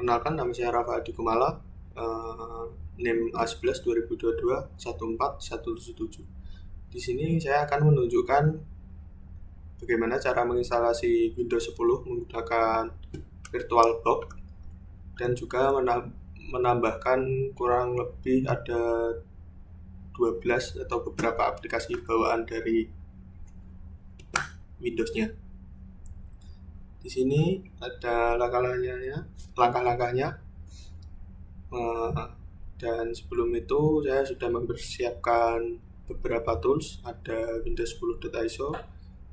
Kenalkan, nama saya Rafa Adi Kumala, NIM A11 2022 14177. Di sini saya akan menunjukkan bagaimana cara menginstalasi Windows 10 menggunakan VirtualBox dan juga menambahkan kurang lebih ada 12 atau beberapa aplikasi bawaan dari Windows-nya. Di sini ada langkah-langkahnya. Dan sebelum itu saya sudah mempersiapkan beberapa tools. Ada Windows 10.ISO,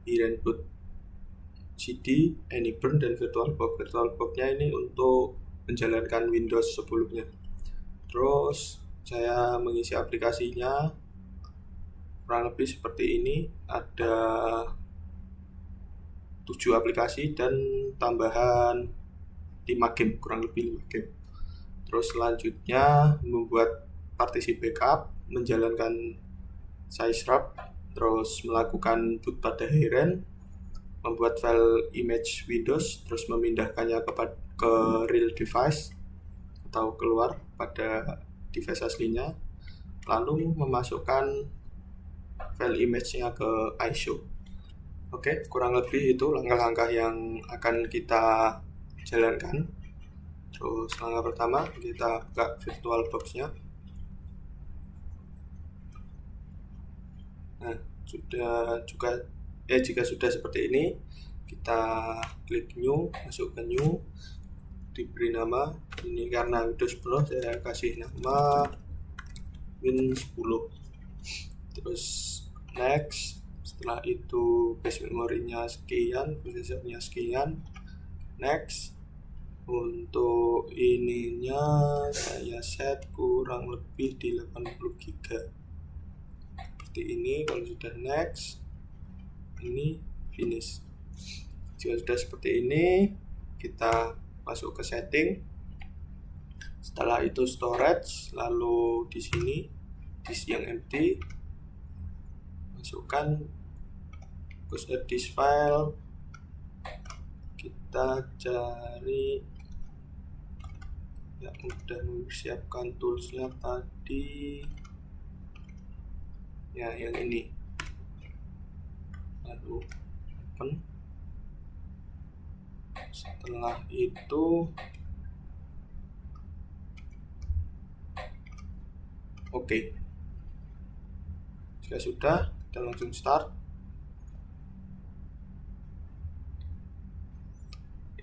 eRenboot CD, AnyBurn, dan VirtualBox. VirtualBox-nya ini untuk menjalankan Windows 10-nya. Terus saya mengisi aplikasinya kurang lebih seperti ini. Ada 7 aplikasi dan tambahan 5 game, kurang lebih 5 game. Terus selanjutnya membuat partisi backup, menjalankan syswap, terus melakukan boot pada hairen, membuat file image Windows, terus memindahkannya ke real device atau keluar pada device aslinya, lalu memasukkan file image-nya ke ISO. Oke, kurang lebih itu langkah-langkah yang akan kita jalankan. Terus langkah pertama, kita buka VirtualBox-nya. Nah, jika sudah seperti ini, kita klik new, masuk ke new, diberi nama. Ini karena Windows 10, saya kasih nama Win10. Terus next. Setelah itu cache memorinya sekian, prosesornya sekian, next. Untuk ininya saya set kurang lebih di 80 GB. Seperti ini. Kalau sudah next, ini finish. Jika sudah seperti ini, kita masuk ke setting. Setelah itu storage, lalu di sini disk yang empty, masukkan push add disk file. Kita cari yang udah mempersiapkan toolsnya tadi, ya yang ini, lalu open. Setelah itu oke. Jika sudah, kita langsung start.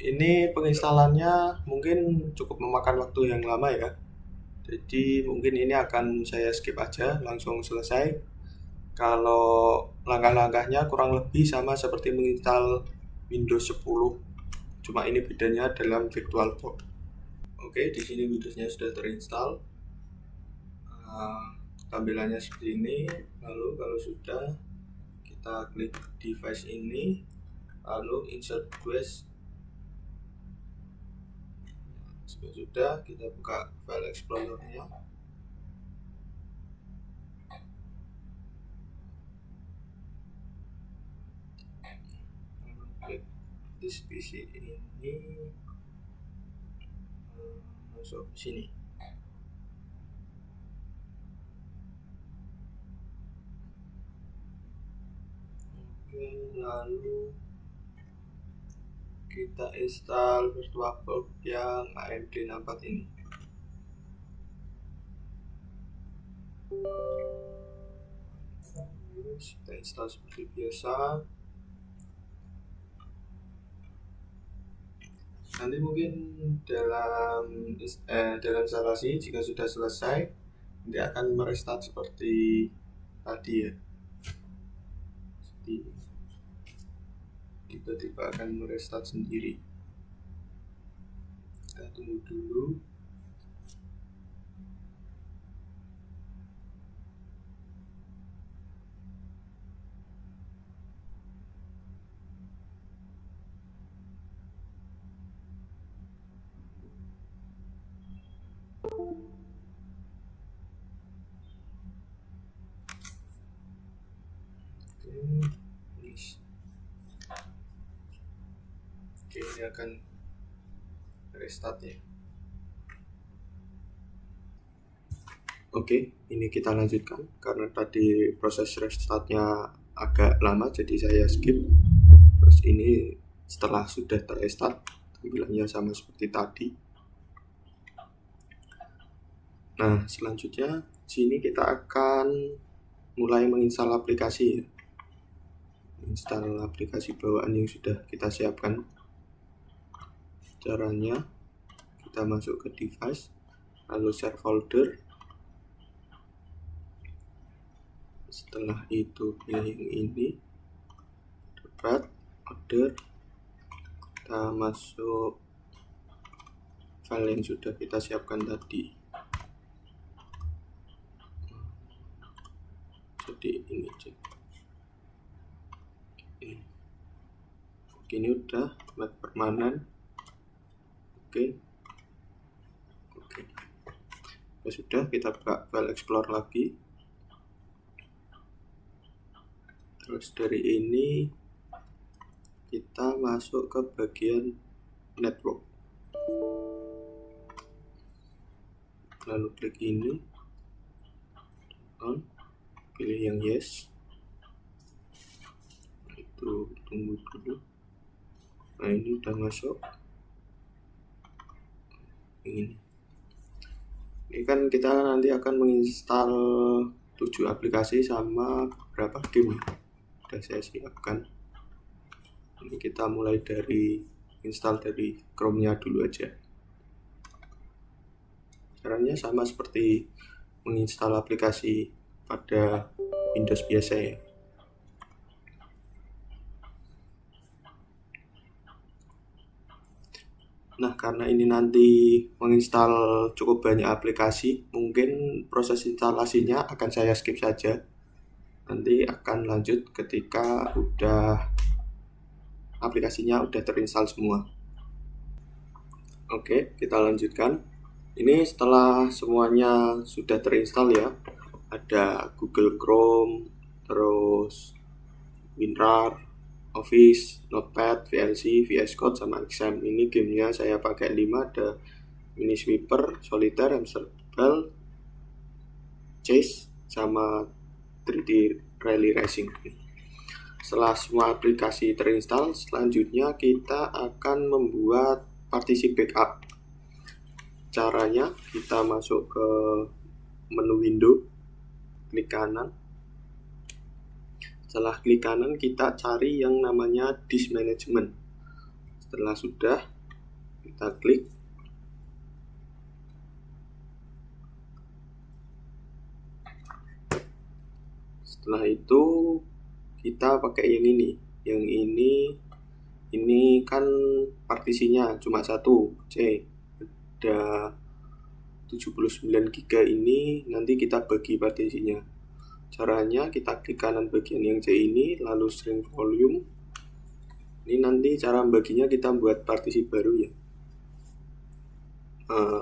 Ini penginstalannya mungkin cukup memakan waktu yang lama ya. Jadi mungkin ini akan saya skip aja, langsung selesai. Kalau langkah-langkahnya kurang lebih sama seperti menginstal Windows 10. Cuma ini bedanya dalam VirtualBox. Oke, di sini Windows-nya sudah terinstall. Tampilannya seperti ini. Lalu kalau sudah, kita klik device ini, lalu insert request. Jika sudah, kita buka file explorer-nya. Klik disk PC ini, masuk ke sini. Oke, lalu kita install VirtualBox yang AMD64 ini. Kita install seperti biasa. Nanti mungkin dalam instalasi, jika sudah selesai, nanti akan merestart seperti tadi ya. Tiba-tiba akan merestart sendiri. Kita tunggu dulu. Oke, ini akan restart ya. Oke, ini kita lanjutkan karena tadi proses restartnya agak lama, jadi saya skip. Terus ini setelah sudah terrestart, tampilannya sama seperti tadi. Nah, selanjutnya sini kita akan mulai menginstal aplikasi ya. Install aplikasi bawaan yang sudah kita siapkan. Caranya kita masuk ke device, lalu share folder. Setelah itu pilih yang ini, dapat order, kita masuk file yang sudah kita siapkan tadi. Jadi ini aja. Ini udah Mac permanen. Oke. Ya sudah, kita buka file Explorer lagi. Terus dari ini kita masuk ke bagian network, lalu klik ini, on, pilih yang yes. Itu tunggu dulu. Nah, ini udah masuk. Ini kan kita nanti akan menginstal 7 aplikasi sama beberapa game. Sudah saya siapkan. Ini kita mulai dari install dari Chrome-nya dulu aja. Caranya sama seperti menginstal aplikasi pada Windows biasa ya. Nah, karena ini nanti menginstal cukup banyak aplikasi, mungkin proses instalasinya akan saya skip saja. Nanti akan lanjut ketika aplikasinya udah terinstall semua. Oke, kita lanjutkan. Ini setelah semuanya sudah terinstall ya. Ada Google Chrome, terus WinRAR, Office, Notepad, VLC, VS Code, sama XAMPP. Ini gamenya saya pakai 5, ada Minisweeper, Solitaire, Hamster Ball, Chase, sama 3D Rally Racing. Setelah semua aplikasi terinstall, selanjutnya kita akan membuat partisi backup. Caranya kita masuk ke menu window, klik kanan. Setelah klik kanan, kita cari yang namanya Disk Management. Setelah sudah, kita klik. Setelah itu, kita pakai yang ini. Yang ini kan partisinya cuma 1 C. Ada 79 GB ini, nanti kita bagi partisinya. Caranya kita klik kanan bagian yang C ini, lalu string volume. Ini nanti cara baginya kita buat partisi baru ya.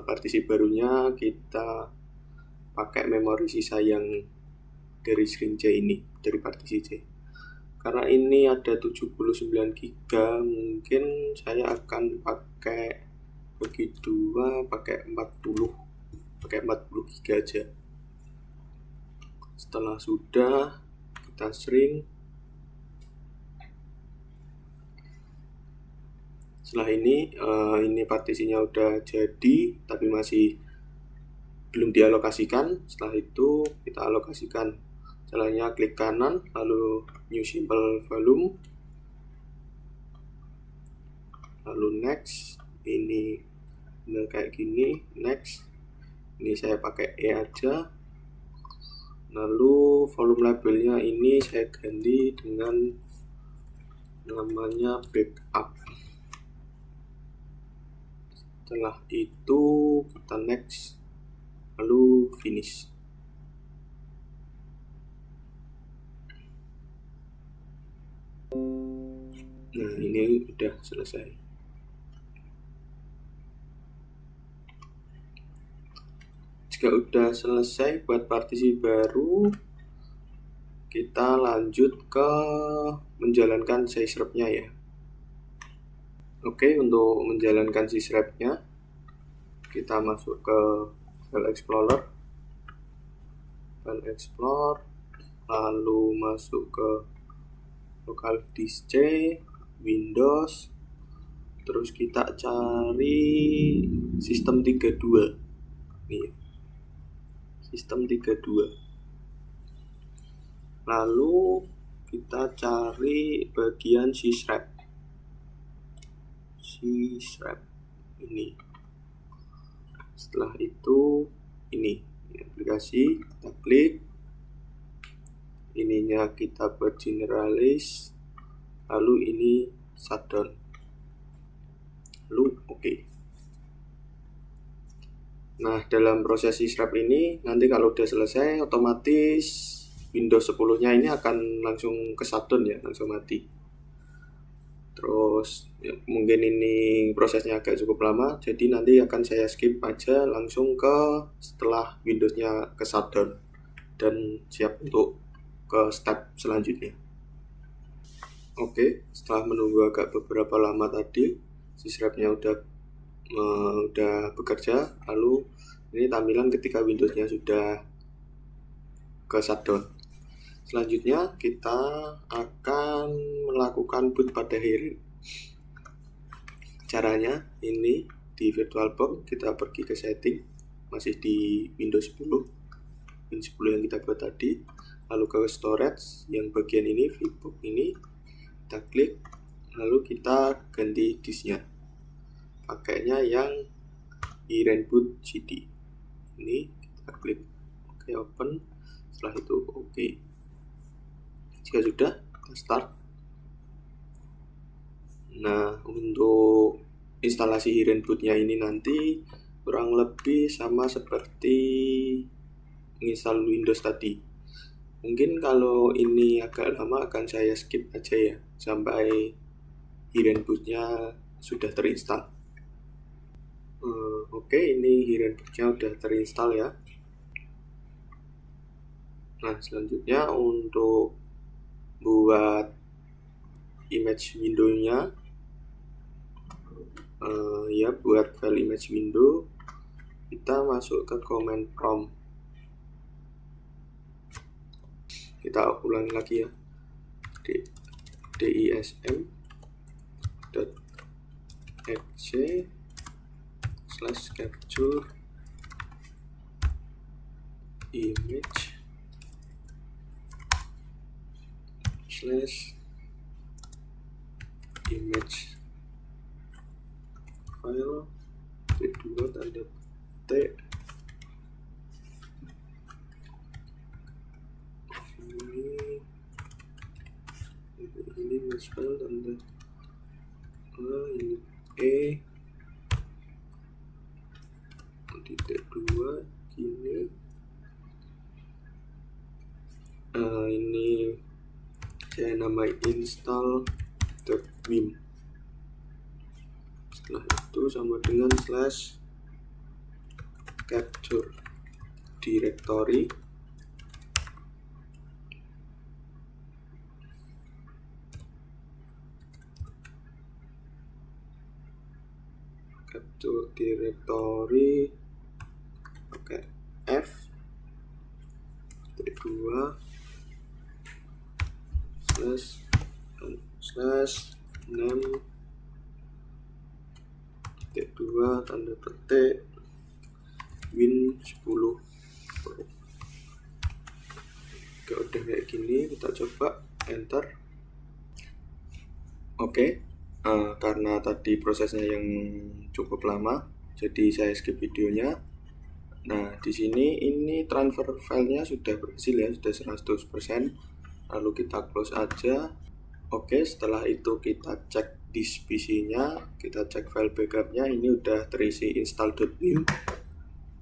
Partisi barunya kita pakai memori sisa yang dari string C ini, dari partisi C. Karena ini ada 79 GB, mungkin saya akan pakai bagi 2, pakai 40 GB aja. Setelah sudah, kita string. Setelah ini partisinya udah jadi, tapi masih belum dialokasikan. Setelah itu kita alokasikan. Caranya klik kanan, lalu New Simple Volume, lalu Next. Ini benar kayak gini, Next. Ini saya pakai E aja. Lalu volume labelnya ini saya ganti dengan namanya backup. Setelah itu kita next, lalu finish. Nah, ini udah selesai. Jika udah selesai buat partisi baru, kita lanjut ke menjalankan sysrep-nya ya. Oke, untuk menjalankan sysrep-nya, kita masuk ke File Explorer, File Explorer, lalu masuk ke local disk C, Windows, terus kita cari sistem 32 nih, sistem 32, lalu kita cari bagian C-Shrap ini. Setelah itu ini aplikasi, kita klik, ininya kita buat generalis, lalu ini shutdown, lalu oke. Nah, dalam proses C-Shrap ini nanti kalau udah selesai, otomatis Windows 10 nya ini akan langsung ke shutdown ya, langsung mati. Terus ya, mungkin ini prosesnya agak cukup lama, jadi nanti akan saya skip aja langsung ke setelah Windows-nya ke shutdown dan siap untuk ke step selanjutnya. Oke, setelah menunggu agak beberapa lama tadi, C-Shrap-nya udah bekerja, lalu ini tampilan ketika Windows-nya sudah ke shutdown. Selanjutnya kita akan melakukan boot pada Hiren. Caranya ini di VirtualBox kita pergi ke setting, masih di Windows 10, Windows 10 yang kita buat tadi, lalu ke storage yang bagian ini, VBox ini, kita klik, lalu kita ganti disknya, pakainya yang Hiren boot CD. Ini kita klik, oke, open, setelah itu oke. Jika sudah, kita start. Nah, untuk instalasi Hiren bootnya ini nanti kurang lebih sama seperti menginstal Windows tadi. Mungkin kalau ini agak lama akan saya skip aja ya, sampai Hiren bootnya sudah terinstall. Oke, ini Hiren bootnya sudah terinstall ya. Nah, selanjutnya untuk buat image window-nya, ya buat file image window, kita masuk ke command prompt. Kita ulangi lagi ya, dism.exe/capture image file t2 tanda petik ini image file tanda ini titik 2 gini, ini saya namai install.wim. Setelah itu sama dengan /capture directory, pakai F -2 /name -2 tanda petik Win 10 Pro. Oke, udah kayak gini, kita coba enter. Oke, karena tadi prosesnya yang cukup lama, jadi saya skip videonya. Nah, di sini ini transfer filenya sudah berhasil ya, sudah 100%. Lalu kita close aja. Oke, setelah itu kita cek disk PC-nya, kita cek file backupnya, ini udah terisi install.wim.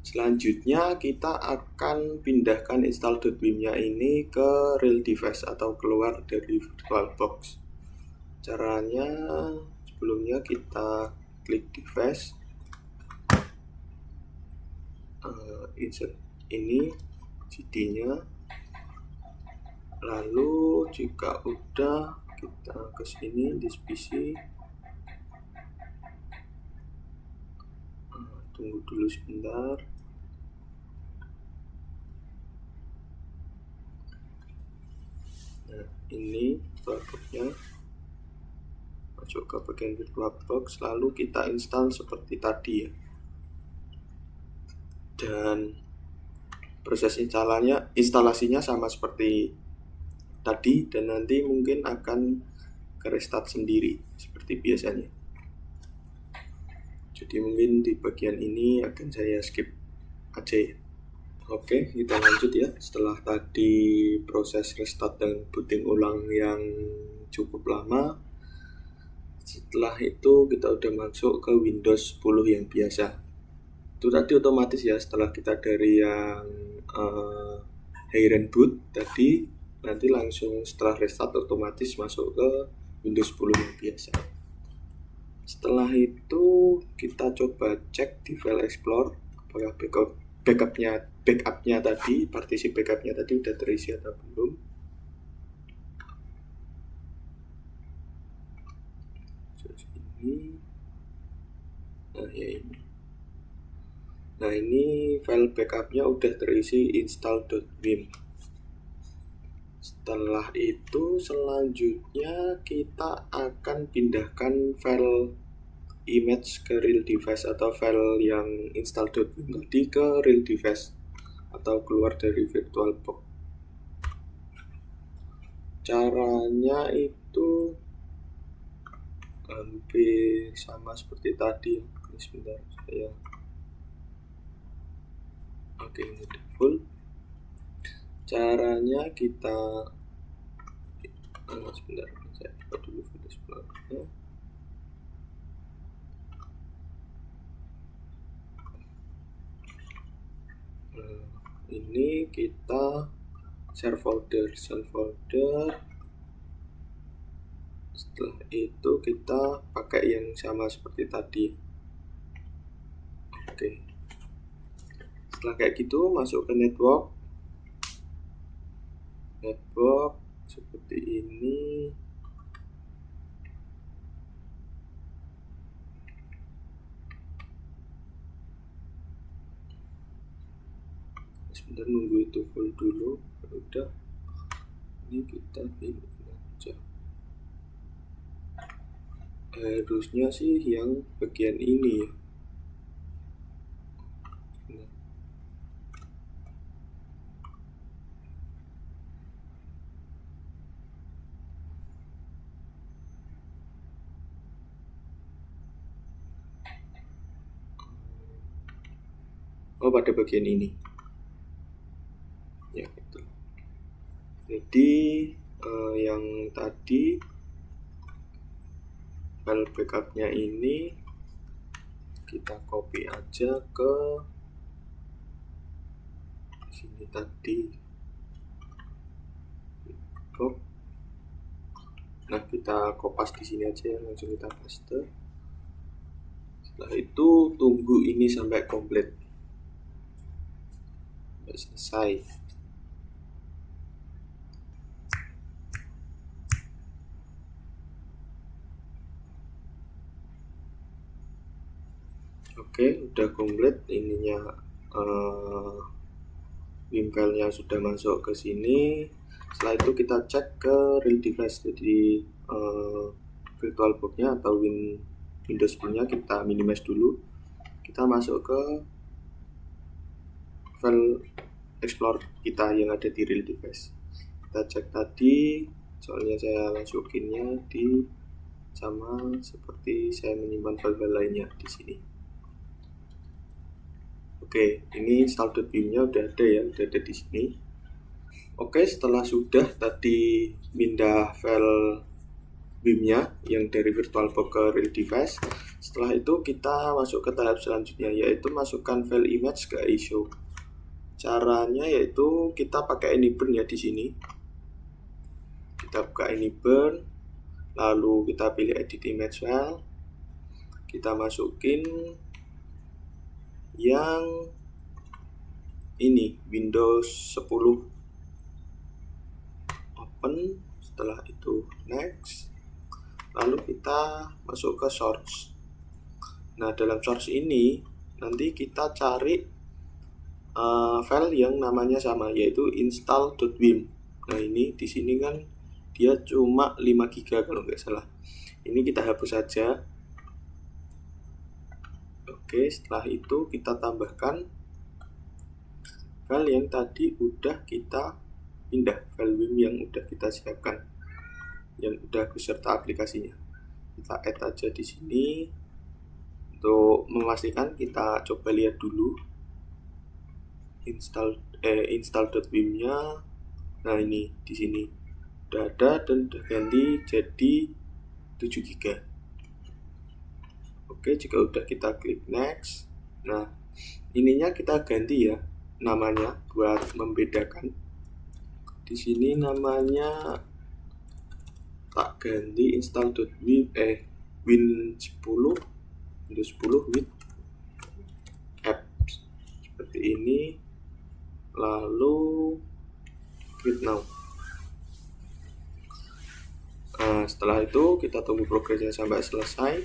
Selanjutnya kita akan pindahkan install.wim-nya ini ke real device atau keluar dari VirtualBox. Caranya sebelumnya kita klik device, insert ini CD-nya, lalu jika udah kita ke sini disk PC, tunggu dulu sebentar. Nah, ini VirtualBox-nya, masuk ke bagian VirtualBox, lalu kita install seperti tadi ya. Dan proses instalasinya sama seperti tadi, dan nanti mungkin akan ke restart sendiri seperti biasanya. Jadi mungkin di bagian ini akan saya skip aja ya. Oke, kita lanjut ya. Setelah tadi proses restart dan booting ulang yang cukup lama, setelah itu kita udah masuk ke Windows 10 yang biasa. Itu tadi otomatis ya, setelah kita dari yang hire and boot tadi, nanti langsung setelah restart otomatis masuk ke Windows 10 yang biasa. Setelah itu kita coba cek di file Explorer apakah backupnya tadi, partisi backupnya tadi udah terisi atau belum. Nah ini file backupnya udah terisi install.wim. Setelah itu selanjutnya kita akan pindahkan file image ke real device atau file yang install.wim tadi ke real device atau keluar dari VirtualBox. Caranya itu hampir sama seperti tadi. Ini sebentar saya. Oke, ini udah full. Caranya kita sebentar, saya buka dulu file Explorer-nya. Ini kita share folder. Setelah itu kita pakai yang sama seperti tadi. Oke. Setelah kayak gitu masuk ke network seperti ini. Sebentar nunggu itu full dulu. Udah, ini kita pilih aja. Harusnya sih yang bagian ini ya. Oh, pada bagian ini ya, betul. Jadi yang tadi file backupnya ini kita copy aja ke sini tadi. Nah, kita kopas di sini aja, langsung kita paste. Setelah itu tunggu ini sampai komplit, sampai selesai. Oke, udah komplit ininya, Wim filenya sudah masuk ke sini. Setelah itu kita cek ke real device, jadi VirtualBox-nya atau Windows 10-nya kita minimize dulu. Kita masuk ke file Explorer kita yang ada di real device. Kita cek tadi, soalnya saya masukinnya di sama seperti saya menyimpan file-file lainnya di sini. Oke, ini install.wim-nya udah ada ya, udah ada di sini. Oke, setelah sudah tadi pindah file WIM-nya yang dari VirtualBox ke real device, setelah itu kita masuk ke tahap selanjutnya, yaitu masukkan file image ke ISO. Caranya yaitu kita pakai Anyburn ya di sini. Kita buka Anyburn, lalu kita pilih edit image file, kita masukin yang ini Windows 10, open. Setelah itu next, lalu kita masuk ke source. Nah, dalam source ini nanti kita cari file yang namanya sama, yaitu install.wim. Nah, ini di sini kan dia cuma 5 GB kalau nggak salah. Ini kita hapus saja. Oke, setelah itu kita tambahkan file yang tadi udah kita pindah, file WIM yang udah kita siapkan, yang udah beserta aplikasinya. Kita add aja di sini. Untuk memastikan kita coba lihat dulu install.wim-nya. Nah, ini di sini udah ada dan udah ganti jadi 7 GB. Oke, jika udah kita klik next. Nah, ininya kita ganti ya namanya buat membedakan. Di sini namanya tak ganti install.wim Windows 10 with apps seperti ini, lalu create now. Nah, setelah itu kita tunggu progresnya sampai selesai.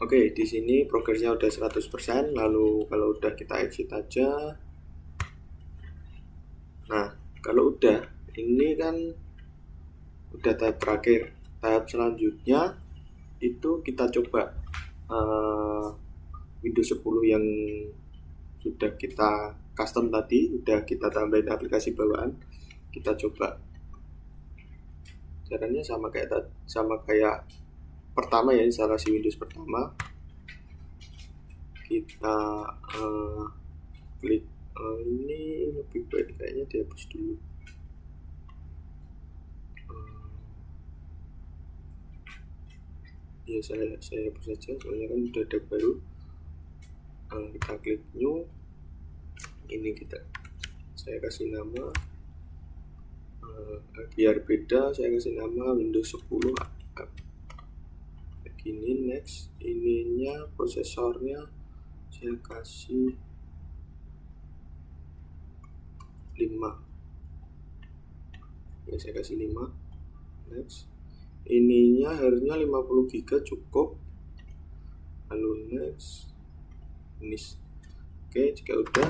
Oke, di sini progresnya udah 100%. Lalu kalau udah kita exit aja. Nah, kalau udah, ini kan udah tahap terakhir. Tahap selanjutnya itu kita coba Windows 10 yang sudah kita custom tadi, udah kita tambahin aplikasi bawaan. Kita coba. Caranya sama kayak pertama ya, instalasi Windows pertama. Kita klik ini lebih baik kayaknya dihapus dulu. Ya saya hapus saja soalnya kan udah ada baru. Kita klik new. Ini saya kasih nama biar beda, saya kasih nama Windows 10 begini. Next, ininya prosesornya saya kasih 5 ya, saya kasih 5. Next, ininya harusnya 50 GB cukup. Lalu next, finish. Oke, jika udah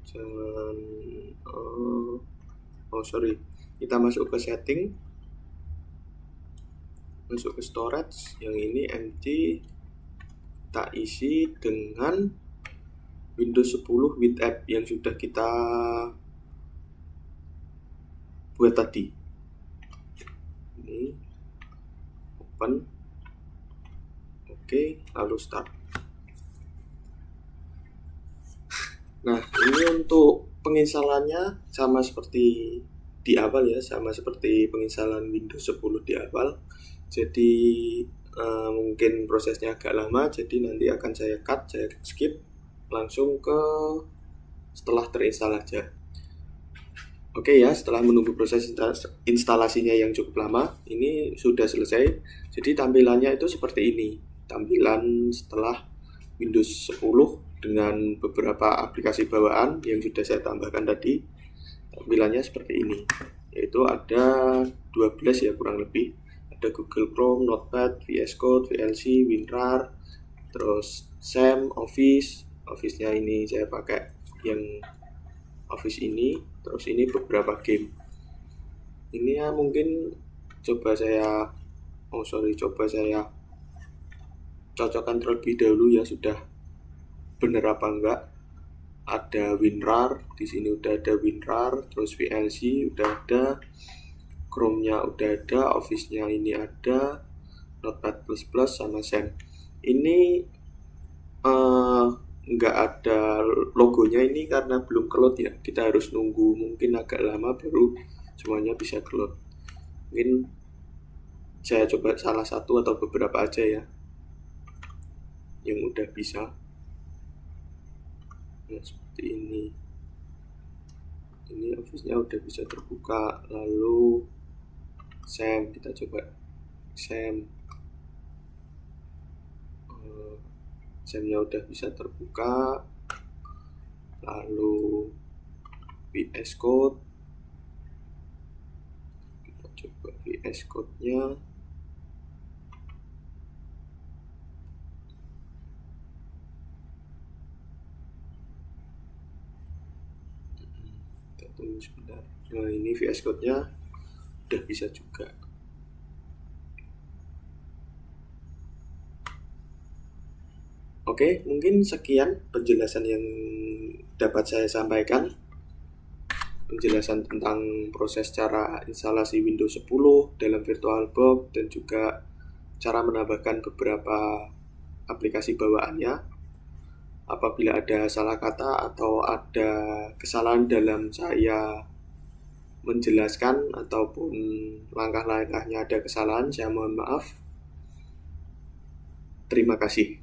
jangan kita masuk ke setting, masuk ke storage, yang ini empty, kita isi dengan Windows 10 with app yang sudah kita buat tadi. Ini open. Oke, lalu start. Nah, ini untuk penginstalannya sama seperti di awal ya, sama seperti penginstalan Windows 10 di awal. Jadi mungkin prosesnya agak lama, jadi nanti akan saya skip langsung ke setelah terinstall aja. Oke ya, setelah menunggu proses instalasinya yang cukup lama, ini sudah selesai. Jadi tampilannya itu seperti ini. Tampilan setelah Windows 10 dengan beberapa aplikasi bawaan yang sudah saya tambahkan tadi. Tampilannya seperti ini. Yaitu ada 12 ya kurang lebih. Ada Google Chrome, Notepad, VS Code, VLC, WinRAR, terus SAM, Office-nya ini saya pakai yang Office ini, terus ini beberapa game. Ini ya mungkin coba saya cocokkan terlebih dahulu ya, sudah bener apa enggak. Ada WinRAR, di sini udah ada WinRAR, terus VLC udah ada, Chrome-nya udah ada, Office-nya ini ada, Notepad++ sama SAM. Ini nggak ada logonya ini karena belum keload ya. Kita harus nunggu mungkin agak lama baru semuanya bisa keload. Mungkin saya coba salah satu atau beberapa aja ya yang udah bisa. Nah, seperti ini. Ini Office-nya udah bisa terbuka. Lalu SAM, kita coba SAM. SAM-nya udah bisa terbuka. Lalu VS Code, kita coba VS Code-nya. Tunggu sebentar. Nah, ini VS Code-nya udah bisa juga. Oke, mungkin sekian penjelasan yang dapat saya sampaikan. Penjelasan tentang proses cara instalasi Windows 10 dalam VirtualBox dan juga cara menambahkan beberapa aplikasi bawaannya. Apabila ada salah kata atau ada kesalahan dalam saya menjelaskan ataupun langkah-langkahnya ada kesalahan, saya mohon maaf. Terima kasih.